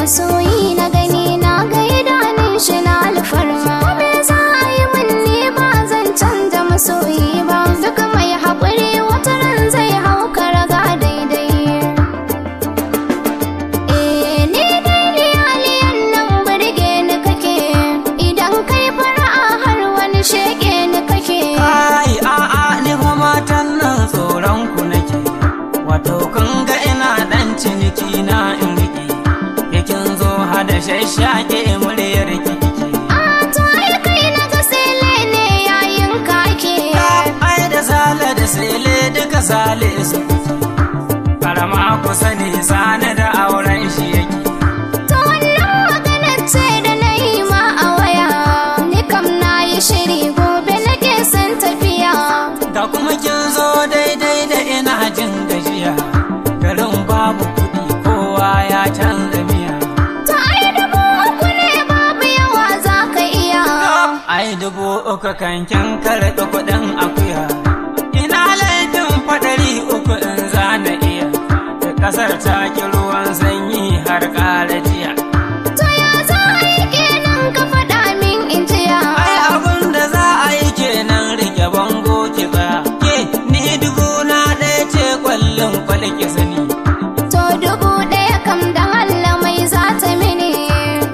masoyi na gani na ga idanun shi na alfarma. Me za a yi min ne ba zan canza masoyi ba, duk mai haƙuri wata ran zai hau karaga daidai. Ni dai liyaliyan nan burge ni kake, idan kai fara'a har wani shege ni kake. Ai a'a ni fa matan nan tsoron ku nake, wato kun ga ina dan ciniki na in rike, yakin zo hada shashake muryar kike. To ai kai na ga sele ne yayin kake. Ai da sale da sele duka sale su karama ku sani sani da auren shi yake. To wannan maganar ce da na yi ma a waya, ni kam na yi shiri gobe nake son tafiya. Da kuma kin zo daidai da ina jin gajiya, garin babu kuɗi kowa ya canza miya. To ai 3,000 ne babu yawa za ka iya. Ai 3,000 kan kin karɓi kuɗin akuya, ina laifin faɗari 3 in zana iya, da ƙasar ta ki ruwan sanyi har ƙara jiya. To ya za a yi kenan ka faɗa min in jiya. Ai abin da za a yi kenan rike bango ki tsaya, ke ni 1,000 ce kwallon kwalki sani. To 1,000 kam da Allah mai za ta mini,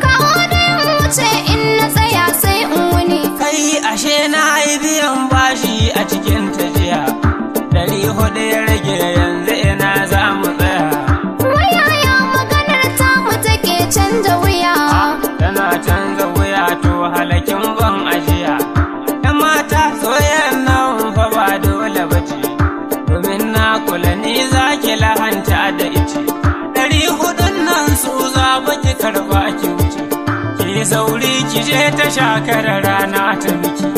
kawo da in wuce in na tsaya sai in wuni. Kai ashe na yi biyan bashi a cikin tajiya, 400 ya rage yanzu ina za mu tsaya. Wayaya maganar tamu take canza wuya. Tana canza wuya to halakin ban ajiya. ‘Yan mata soyayyar nan fa ba dole ba ce, domin na kula ni za ki lahanta da ice. 400 nan su za ba ki karba ki wuce, ki sauri ki je ta shakar rana ta miki.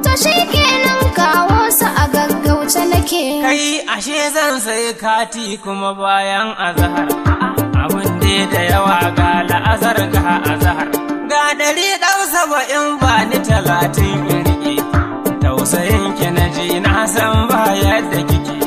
To shi kenan kawo su a gaggauce nake. Kai ashe zan sai kati kuma bayan azahar, abin dai da yawa ga la'azar ga azahar. Ga 170 ba ni 30 in rike, tausayin ki na ji na san ba yadda kike.